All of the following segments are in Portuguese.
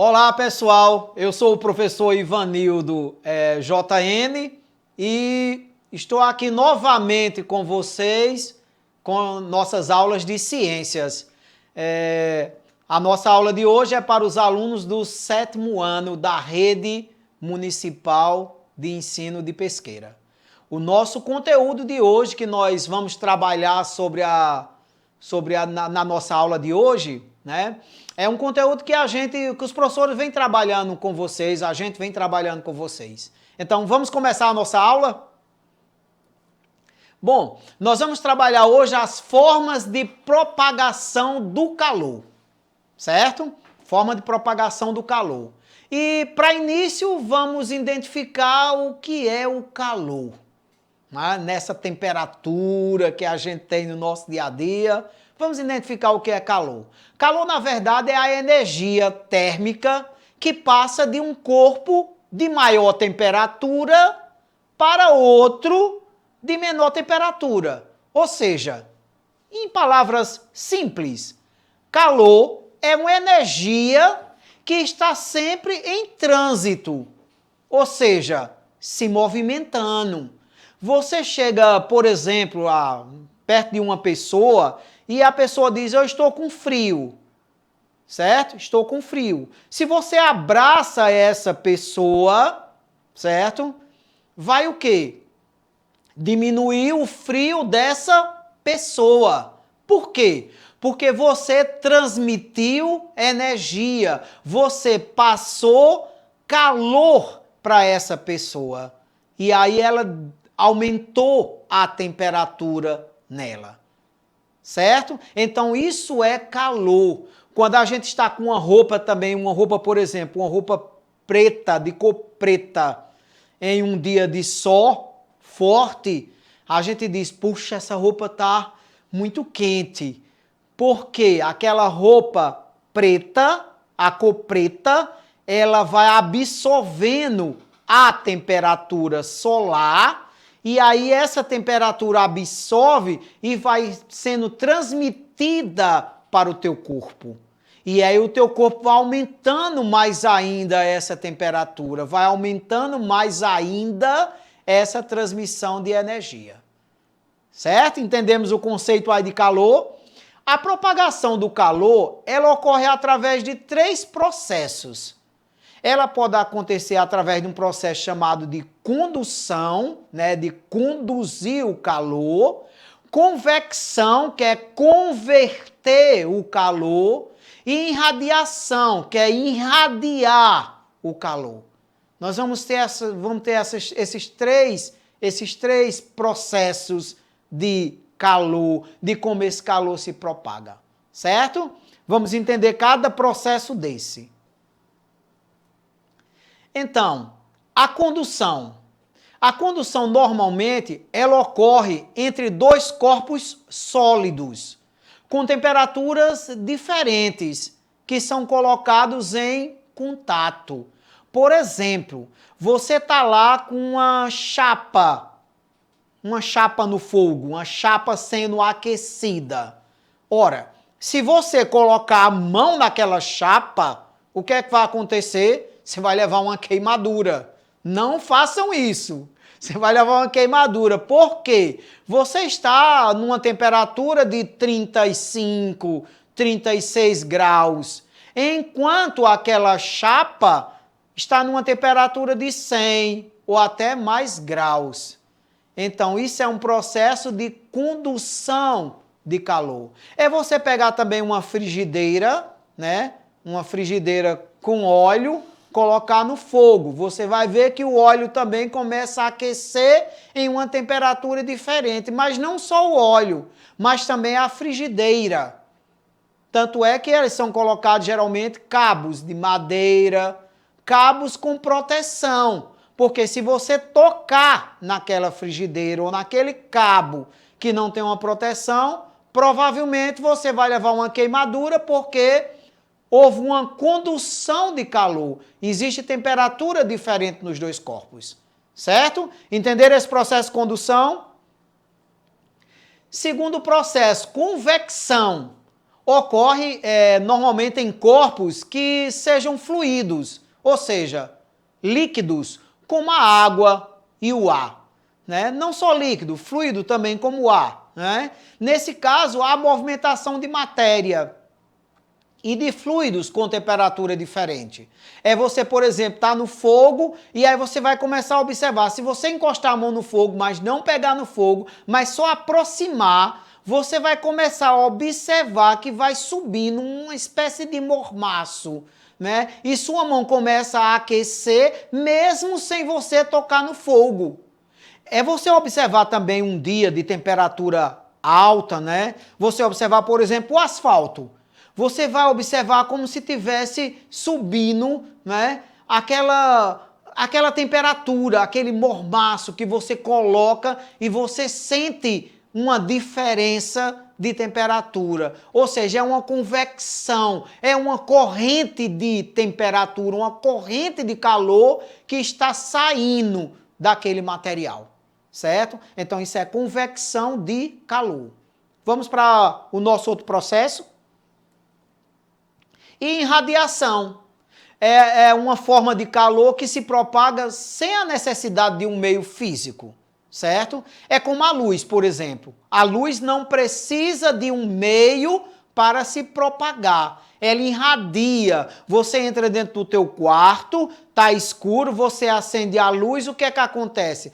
Olá pessoal, eu sou o professor Ivanildo JN e estou aqui novamente com vocês com nossas aulas de ciências. A nossa aula de hoje é para os alunos do 7º ano da Rede Municipal de Ensino de Pesqueira. O nosso conteúdo de hoje que nós vamos trabalhar na nossa aula de hoje, né? É um conteúdo que que os professores vêm trabalhando com vocês, a gente vem trabalhando com vocês. Então, vamos começar a nossa aula? Bom, nós vamos trabalhar hoje as formas de propagação do calor, certo? Forma de propagação do calor. E, para início, vamos identificar o que é o calor. Nessa temperatura que a gente tem no nosso dia a dia, vamos identificar o que é calor. Calor, na verdade, é a energia térmica que passa de um corpo de maior temperatura para outro de menor temperatura. Ou seja, em palavras simples, calor é uma energia que está sempre em trânsito, ou seja, se movimentando. Você chega, por exemplo, perto de uma pessoa e a pessoa diz, eu estou com frio, certo? Estou com frio. Se você abraça essa pessoa, certo? Vai o quê? Diminuir o frio dessa pessoa. Por quê? Porque você transmitiu energia, você passou calor para essa pessoa. E aí ela aumentou a temperatura nela, certo? Então isso é calor. Quando a gente está com uma roupa também, por exemplo, uma roupa preta, de cor preta, em um dia de sol forte, a gente diz, puxa, essa roupa está muito quente. Porque aquela roupa preta, a cor preta, ela vai absorvendo a temperatura solar. E aí essa temperatura absorve e vai sendo transmitida para o teu corpo. E aí o teu corpo vai aumentando mais ainda essa temperatura, vai aumentando mais ainda essa transmissão de energia. Certo? Entendemos o conceito aí de calor? A propagação do calor, ela ocorre através de 3 processos. Ela pode acontecer através de um processo chamado de condução, né, de conduzir o calor, convecção, que é converter o calor, e irradiação, que é irradiar o calor. Nós vamos ter esses três processos de calor, de como esse calor se propaga, certo? Vamos entender cada processo desse. Então, a condução. A condução, normalmente, ela ocorre entre 2 corpos sólidos, com temperaturas diferentes, que são colocados em contato. Por exemplo, você está lá com uma chapa no fogo, uma chapa sendo aquecida. Ora, se você colocar a mão naquela chapa, o que é que vai acontecer? Você vai levar uma queimadura. Não façam isso. Você vai levar uma queimadura. Por quê? Você está numa temperatura de 35, 36 graus, enquanto aquela chapa está numa temperatura de 100 ou até mais graus. Então, isso é um processo de condução de calor. É você pegar também uma frigideira, né? Uma frigideira com óleo, colocar no fogo. Você vai ver que o óleo também começa a aquecer em uma temperatura diferente. Mas não só o óleo, mas também a frigideira. Tanto é que eles são colocados geralmente cabos de madeira, cabos com proteção. Porque se você tocar naquela frigideira ou naquele cabo que não tem uma proteção, provavelmente você vai levar uma queimadura porque houve uma condução de calor. Existe temperatura diferente nos 2 corpos. Certo? Entenderam esse processo de condução? Segundo processo, convecção. ocorre normalmente em corpos que sejam fluidos, ou seja, líquidos, como a água e o ar. Né? Não só líquido, fluido também como o ar. Né? Nesse caso, há movimentação de matéria e de fluidos com temperatura diferente. É você, por exemplo, estar no fogo e aí você vai começar a observar. Se você encostar a mão no fogo, mas não pegar no fogo, mas só aproximar, você vai começar a observar que vai subindo uma espécie de mormaço, né? E sua mão começa a aquecer mesmo sem você tocar no fogo. É você observar também um dia de temperatura alta, né? Você observar, por exemplo, o asfalto. Você vai observar como se tivesse subindo, né? Aquela temperatura, aquele mormaço que você coloca e você sente uma diferença de temperatura. Ou seja, é uma convecção, é uma corrente de temperatura, uma corrente de calor que está saindo daquele material. Certo? Então, isso é convecção de calor. Vamos para o nosso outro processo. E irradiação é uma forma de calor que se propaga sem a necessidade de um meio físico, certo? É como a luz, por exemplo. A luz não precisa de um meio para se propagar. Ela irradia. Você entra dentro do teu quarto, tá escuro, você acende a luz, o que é que acontece?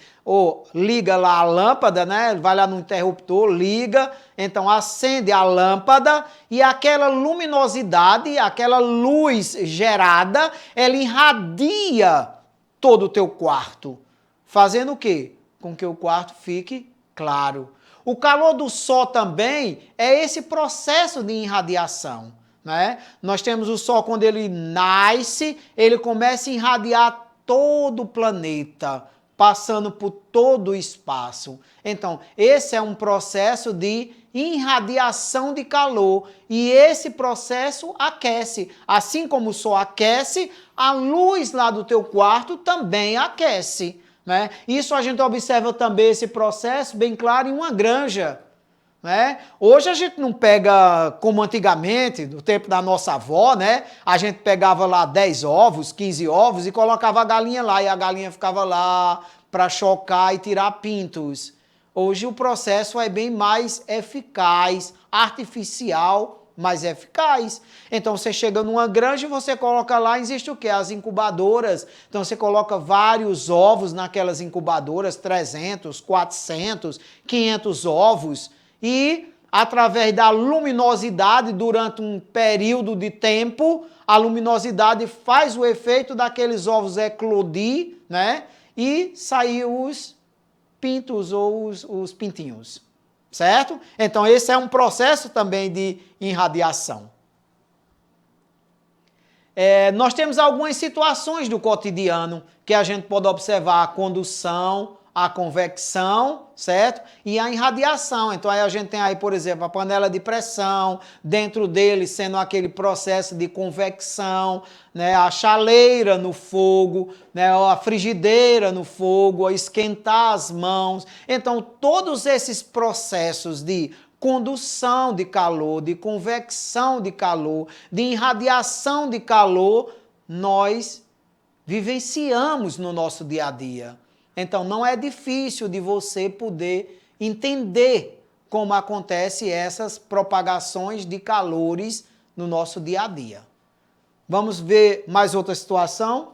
Liga lá a lâmpada, né? Vai lá no interruptor, liga, então acende a lâmpada e aquela luminosidade, aquela luz gerada, ela irradia todo o teu quarto. Fazendo o quê? Com que o quarto fique claro. O calor do sol também é esse processo de irradiação. Né? Nós temos o Sol, quando ele nasce, ele começa a irradiar todo o planeta, passando por todo o espaço. Então, esse é um processo de irradiação de calor e esse processo aquece. Assim como o Sol aquece, a luz lá do teu quarto também aquece. Né? Isso a gente observa também esse processo bem claro em uma granja. Né? Hoje a gente não pega como antigamente, no tempo da nossa avó, né? A gente pegava lá 10 ovos, 15 ovos e colocava a galinha lá e a galinha ficava lá para chocar e tirar pintos. Hoje o processo é bem mais eficaz, artificial, mas eficaz. Então você chega numa granja e você coloca lá, existe o quê? As incubadoras. Então você coloca vários ovos naquelas incubadoras, 300, 400, 500 ovos. E, através da luminosidade, durante um período de tempo, a luminosidade faz o efeito daqueles ovos eclodir, né? E sair os pintos ou os pintinhos, certo? Então, esse é um processo também de irradiação. Nós temos algumas situações do cotidiano que a gente pode observar: a condução, a convecção, certo? E a irradiação. Então aí a gente tem aí, por exemplo, a panela de pressão, dentro dele sendo aquele processo de convecção, né? A chaleira no fogo, né? A frigideira no fogo, a esquentar as mãos. Então todos esses processos de condução de calor, de convecção de calor, de irradiação de calor, nós vivenciamos no nosso dia a dia. Então, não é difícil de você poder entender como acontecem essas propagações de calores no nosso dia a dia. Vamos ver mais outra situação?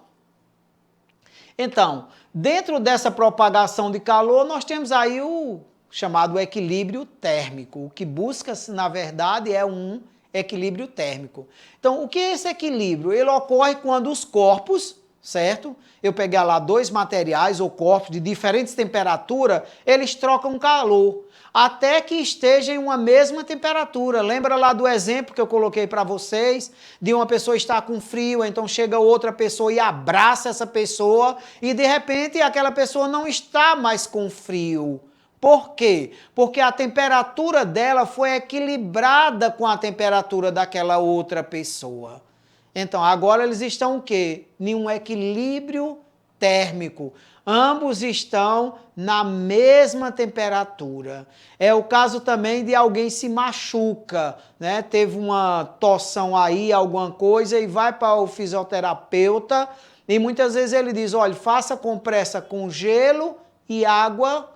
Então, dentro dessa propagação de calor, nós temos aí o chamado equilíbrio térmico. O que busca-se, na verdade, é um equilíbrio térmico. Então, o que é esse equilíbrio? Ele ocorre quando os corpos, certo? Eu pegar lá dois materiais ou corpos de diferentes temperaturas, eles trocam calor, até que estejam em uma mesma temperatura. Lembra lá do exemplo que eu coloquei para vocês, de uma pessoa estar com frio, então chega outra pessoa e abraça essa pessoa, e de repente aquela pessoa não está mais com frio. Por quê? Porque a temperatura dela foi equilibrada com a temperatura daquela outra pessoa. Então, agora eles estão o quê? Em um equilíbrio térmico. Ambos estão na mesma temperatura. É o caso também de alguém se machuca, né? Teve uma torção aí, alguma coisa, e vai para o fisioterapeuta e muitas vezes ele diz, olha, faça compressa com gelo e água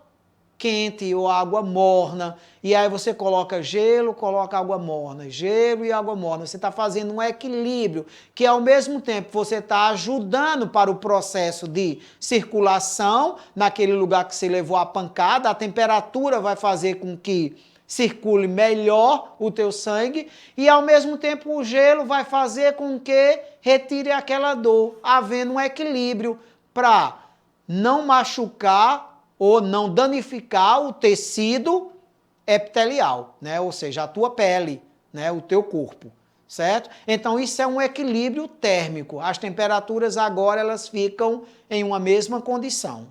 quente ou água morna, e aí você coloca gelo, coloca água morna, gelo e água morna. Você está fazendo um equilíbrio, que ao mesmo tempo você está ajudando para o processo de circulação naquele lugar que você levou a pancada, a temperatura vai fazer com que circule melhor o teu sangue, e ao mesmo tempo o gelo vai fazer com que retire aquela dor, havendo um equilíbrio para não machucar ou não danificar o tecido epitelial, né? Ou seja, a tua pele, né? O teu corpo, certo? Então isso é um equilíbrio térmico. As temperaturas agora elas ficam em uma mesma condição.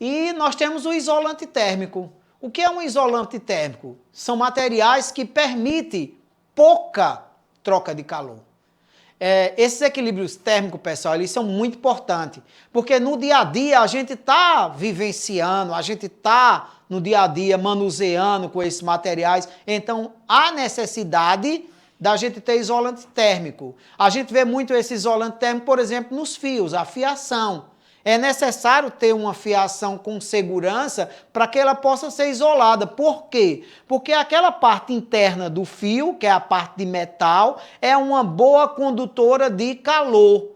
E nós temos o isolante térmico. O que é um isolante térmico? São materiais que permitem pouca troca de calor. Esses equilíbrios térmicos, pessoal, eles são muito importantes, porque no dia a dia a gente está vivenciando, a gente está no dia a dia manuseando com esses materiais, então há necessidade da gente ter isolante térmico. A gente vê muito esse isolante térmico, por exemplo, nos fios, a fiação. É necessário ter uma fiação com segurança para que ela possa ser isolada. Por quê? Porque aquela parte interna do fio, que é a parte de metal, é uma boa condutora de calor.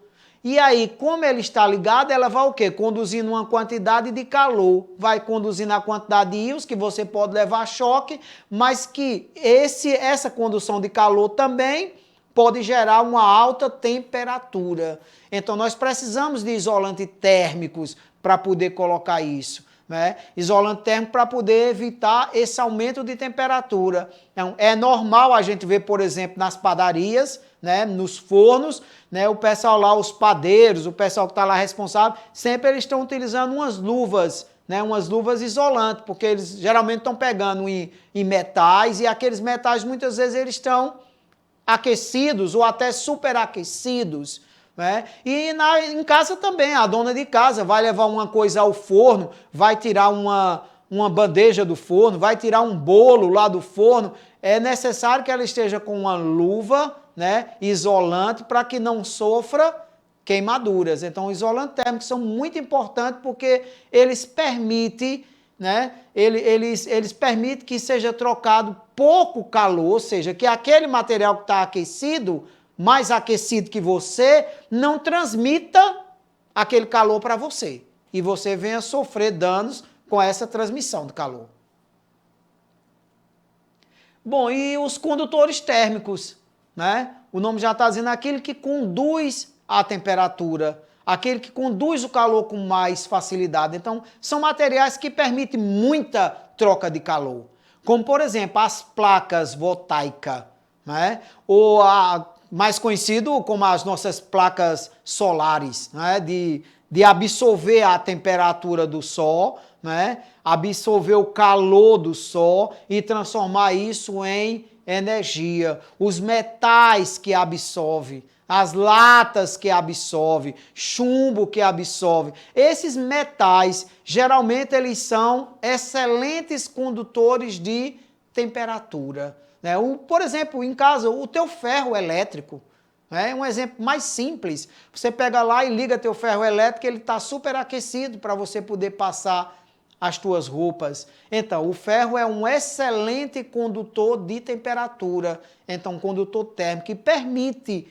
E aí, como ele está ligado, ela vai o quê? Conduzindo uma quantidade de calor. Vai conduzindo a quantidade de íons, que você pode levar choque, mas que essa condução de calor também pode gerar uma alta temperatura. Então, nós precisamos de isolantes térmicos para poder colocar isso, né? Isolante térmico para poder evitar esse aumento de temperatura. Então, é normal a gente ver, por exemplo, nas padarias, né, nos fornos, né, o pessoal lá, os padeiros, o pessoal que está lá responsável, sempre eles estão utilizando umas luvas, né, umas luvas isolantes, porque eles geralmente estão pegando em metais, e aqueles metais muitas vezes eles estão aquecidos ou até superaquecidos, né? E em casa também, a dona de casa vai levar uma coisa ao forno, vai tirar uma bandeja do forno, vai tirar um bolo lá do forno, é necessário que ela esteja com uma luva, né, isolante para que não sofra queimaduras. Então, os isolantes térmicos são muito importantes porque eles permitem, né, eles permitem que seja trocado pouco calor, ou seja, que aquele material que está aquecido, mais aquecido que você, não transmita aquele calor para você. E você venha sofrer danos com essa transmissão de calor. Bom, e os condutores térmicos, né? O nome já está dizendo aquele que conduz a temperatura, aquele que conduz o calor com mais facilidade. Então, são materiais que permitem muita troca de calor. Como, por exemplo, as placas voltaicas, né? Ou mais conhecido como as nossas placas solares, né? De absorver a temperatura do sol, né? Absorver o calor do sol e transformar isso em energia. Os metais que absorve, as latas que absorve, chumbo que absorve. Esses metais, geralmente, eles são excelentes condutores de temperatura, né? Por exemplo, em casa, o teu ferro elétrico, é um exemplo mais simples. Você pega lá e liga teu ferro elétrico, ele está superaquecido para você poder passar as tuas roupas. Então, o ferro é um excelente condutor de temperatura. Então, um condutor térmico que permite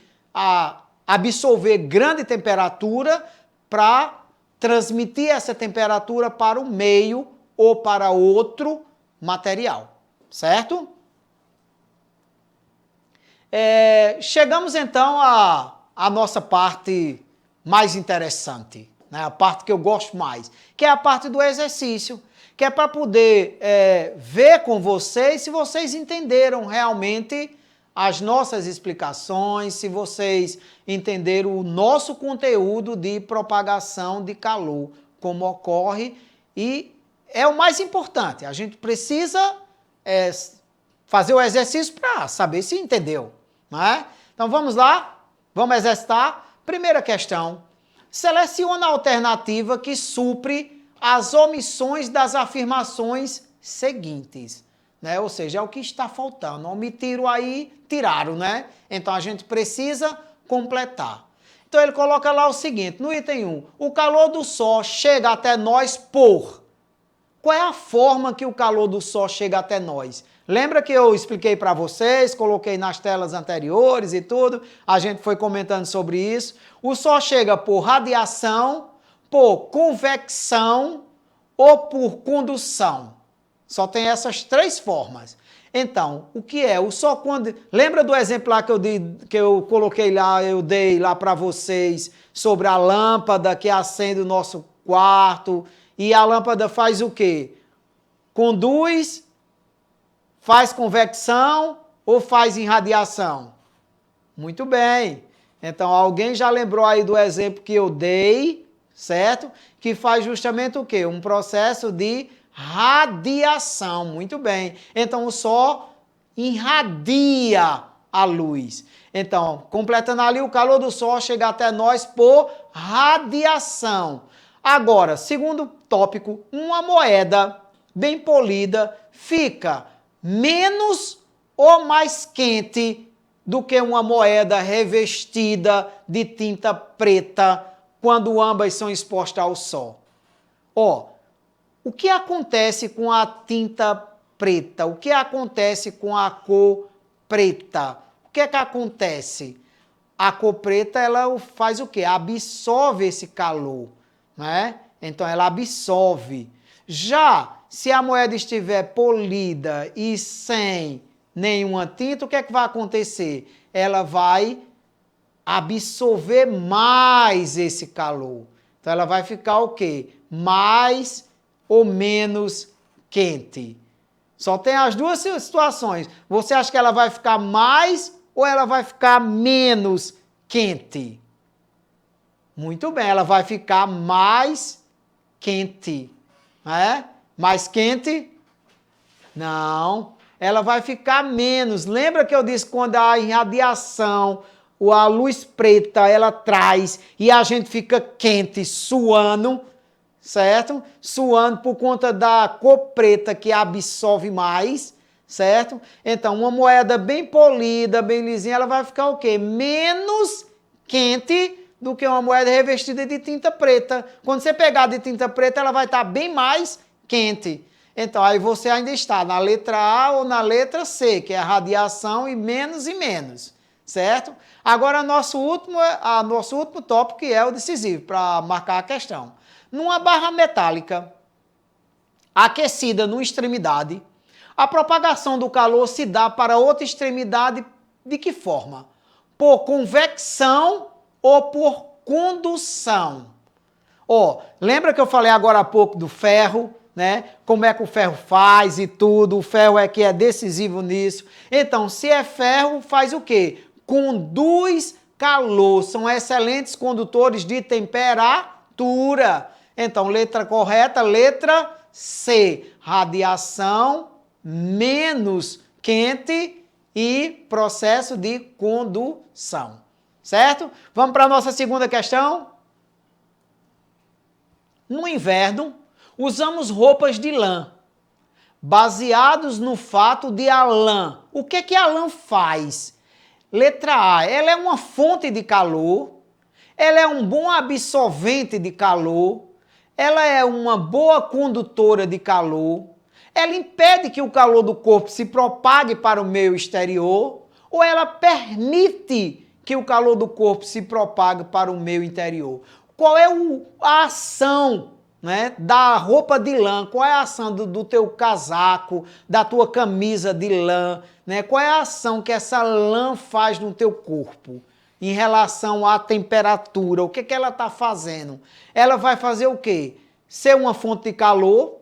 absorver grande temperatura para transmitir essa temperatura para o meio ou para outro material, certo? Chegamos então à nossa parte mais interessante, né? A parte que eu gosto mais, que é a parte do exercício, que é para poder ver com vocês se vocês entenderam realmente as nossas explicações, se vocês entenderam o nosso conteúdo de propagação de calor, como ocorre, e é o mais importante, a gente precisa fazer o exercício para saber se entendeu, né? Então vamos lá, vamos exercitar. Primeira questão, seleciona a alternativa que supre as omissões das afirmações seguintes, né? Ou seja, é o que está faltando. Omitiram aí, tiraram, né? Então a gente precisa completar. Então ele coloca lá o seguinte, no item 1, o calor do Sol chega até nós por... Qual é a forma que o calor do Sol chega até nós? Lembra que eu expliquei para vocês, coloquei nas telas anteriores e tudo, a gente foi comentando sobre isso. O Sol chega por radiação, por convecção ou por condução. Só tem essas três formas. Então, o que é? O Sol quando... Lembra do exemplo lá que eu coloquei lá, eu dei lá para vocês, sobre a lâmpada que acende o nosso quarto, e a lâmpada faz o quê? Conduz, faz convecção ou faz irradiação? Muito bem. Então, alguém já lembrou aí do exemplo que eu dei, certo? Que faz justamente o quê? Um processo de radiação. Muito bem. Então, o Sol irradia a luz. Então, completando ali, o calor do Sol chega até nós por radiação. Agora, segundo tópico, uma moeda bem polida fica menos ou mais quente do que uma moeda revestida de tinta preta quando ambas são expostas ao sol. Ó, o que acontece com a tinta preta? O que acontece com a cor preta? O que é que acontece? A cor preta, ela faz o quê? Absorve esse calor, né? Então, ela absorve. Já se a moeda estiver polida e sem nenhuma tinta, o que é que vai acontecer? Ela vai absorver mais esse calor. Então, ela vai ficar o quê? Mais ou menos quente. Só tem as duas situações. Você acha que ela vai ficar mais ou ela vai ficar menos quente? Muito bem, ela vai ficar mais quente. É? Mais quente? Não. Ela vai ficar menos. Lembra que eu disse quando a irradiação, a luz preta, ela traz e a gente fica quente, suando, certo? Suando por conta da cor preta que absorve mais, certo? Então, uma moeda bem polida, bem lisinha, ela vai ficar o quê? Menos quente do que uma moeda revestida de tinta preta. Quando você pegar de tinta preta, ela vai estar bem mais quente. Então, aí você ainda está na letra A ou na letra C, que é a radiação e menos, certo? Agora, nosso último tópico, que é o decisivo, para marcar a questão. Numa barra metálica aquecida numa extremidade, a propagação do calor se dá para outra extremidade de que forma? Por convecção ou por condução? Ó, lembra que eu falei agora há pouco do ferro, né? Como é que o ferro faz e tudo, o ferro é que é decisivo nisso. Então, se é ferro, faz o quê? Conduz calor, são excelentes condutores de temperatura. Então, letra correta, letra C, radiação menos quente e processo de condução. Certo? Vamos para a nossa segunda questão. No inverno, usamos roupas de lã, baseados no fato de a lã. O que a lã faz? Letra A, ela é uma fonte de calor, ela é um bom absorvente de calor, ela é uma boa condutora de calor, ela impede que o calor do corpo se propague para o meio exterior, ou ela permite que o calor do corpo se propague para o meio interior. Qual é a ação, né, da roupa de lã? Qual é a ação do teu casaco, da tua camisa de lã? Né? Qual é a ação que essa lã faz no teu corpo em relação à temperatura? O que ela está fazendo? Ela vai fazer o quê? Ser uma fonte de calor?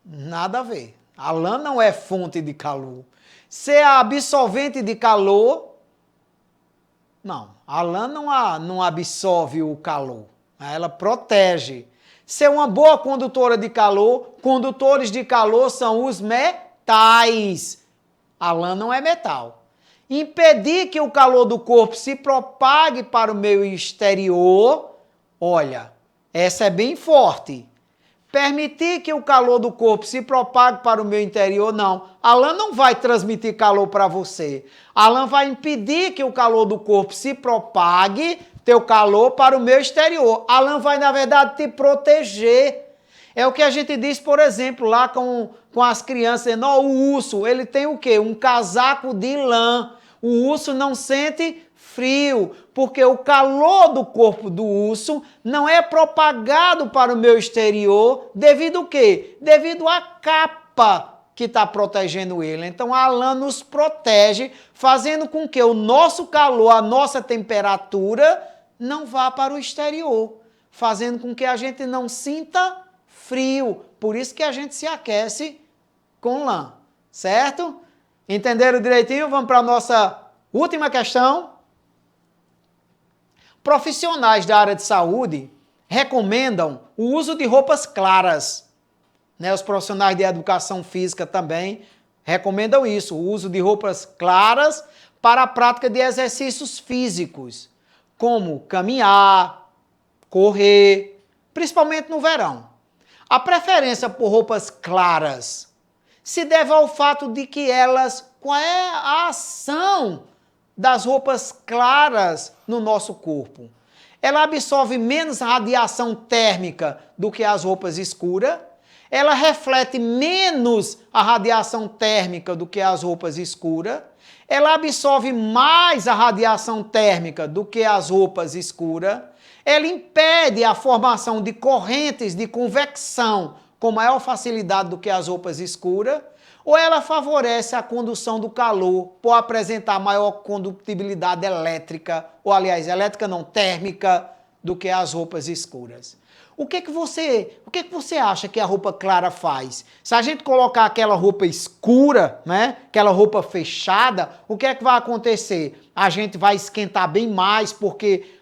Nada a ver. A lã não é fonte de calor. Ser absorvente de calor? Não, a lã não absorve o calor, ela protege. Ser uma boa condutora de calor, condutores de calor são os metais. A lã não é metal. Impedir que o calor do corpo se propague para o meio exterior, Olha, essa é bem forte. Permitir que o calor do corpo se propague para o meu interior, não. Alan não vai transmitir calor para você. Alan vai impedir que o calor do corpo se propague, teu calor, para o meu exterior. Alan vai, na verdade, te proteger. É o que a gente diz, por exemplo, lá com as crianças, não, o urso, ele tem o quê? Um casaco de lã. O urso não sente frio, porque o calor do corpo do urso não é propagado para o meu exterior devido ao quê? Devido à capa que está protegendo ele. Então a lã nos protege, fazendo com que o nosso calor, a nossa temperatura não vá para o exterior, fazendo com que a gente não sinta frio. Por isso que a gente se aquece com lã, certo? Entenderam direitinho? Vamos para a nossa última questão. Profissionais da área de saúde recomendam o uso de roupas claras. Os profissionais de educação física também recomendam isso, o uso de roupas claras para a prática de exercícios físicos, como caminhar, correr, principalmente no verão. A preferência por roupas claras se deve ao fato de que qual é a ação das roupas claras no nosso corpo? Ela absorve menos radiação térmica do que as roupas escuras, ela reflete menos a radiação térmica do que as roupas escuras, ela absorve mais a radiação térmica do que as roupas escuras, ela impede a formação de correntes de convecção com maior facilidade do que as roupas escuras, ou ela favorece a condução do calor por apresentar maior condutibilidade elétrica, ou aliás, elétrica não, térmica, do que as roupas escuras. O que você acha que a roupa clara faz? Se a gente colocar aquela roupa escura, aquela roupa fechada, o que é que vai acontecer? A gente vai esquentar bem mais, porque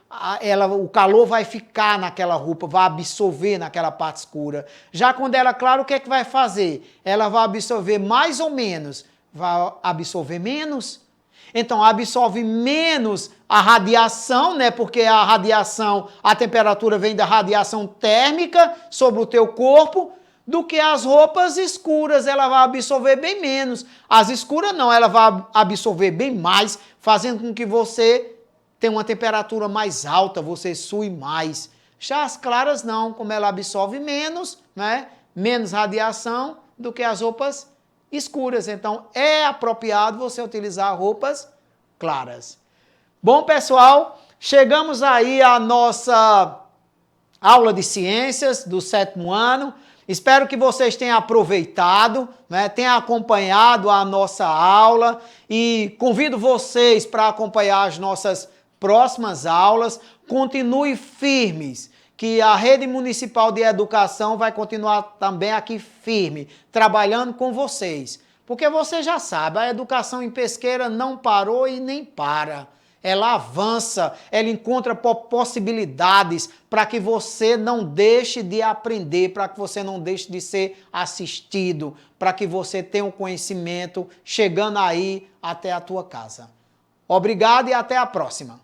o calor vai ficar naquela roupa, vai absorver naquela parte escura. Já quando ela é clara, o que é que vai fazer? Ela vai absorver mais ou menos? Vai absorver menos. Então, absorve menos a radiação, porque a radiação, a temperatura vem da radiação térmica sobre o teu corpo, do que as roupas escuras, ela vai absorver bem menos. As escuras não, ela vai absorver bem mais, fazendo com que você tem uma temperatura mais alta, você sue mais. Já as claras não, como ela absorve menos, menos radiação do que as roupas escuras. Então, é apropriado você utilizar roupas claras. Bom, pessoal, chegamos aí à nossa aula de ciências do 7º ano. Espero que vocês tenham aproveitado, tenham acompanhado a nossa aula e convido vocês para acompanhar as nossas próximas aulas. Continue firmes, que a Rede Municipal de Educação vai continuar também aqui firme, trabalhando com vocês. Porque você já sabe, a educação em Pesqueira não parou e nem para. Ela avança, ela encontra possibilidades para que você não deixe de aprender, para que você não deixe de ser assistido, para que você tenha o conhecimento chegando aí até a tua casa. Obrigado e até a próxima.